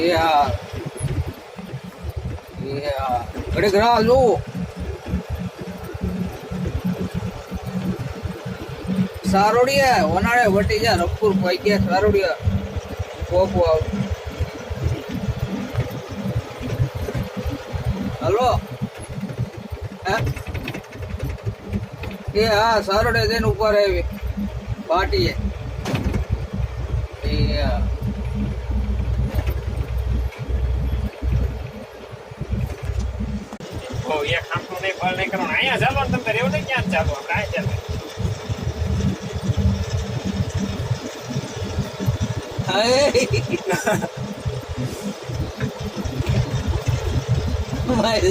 Yeah. Yeah. ઘડીક રાહ જોવો. સારોડિયા વનાળે વટી જા રફુર ભાઈ ગયા સારોડિયા કોકો આવ. હલો હે એ હા સારોડે જઈને ઉપર આવી પાટીએ. એક આંખનું નહીં ફળ નહીં કરવાનું અહીંયા ચાલો ને તમે રેવું નહીં ક્યાં ચાલો આપણે આ ચાલો મારે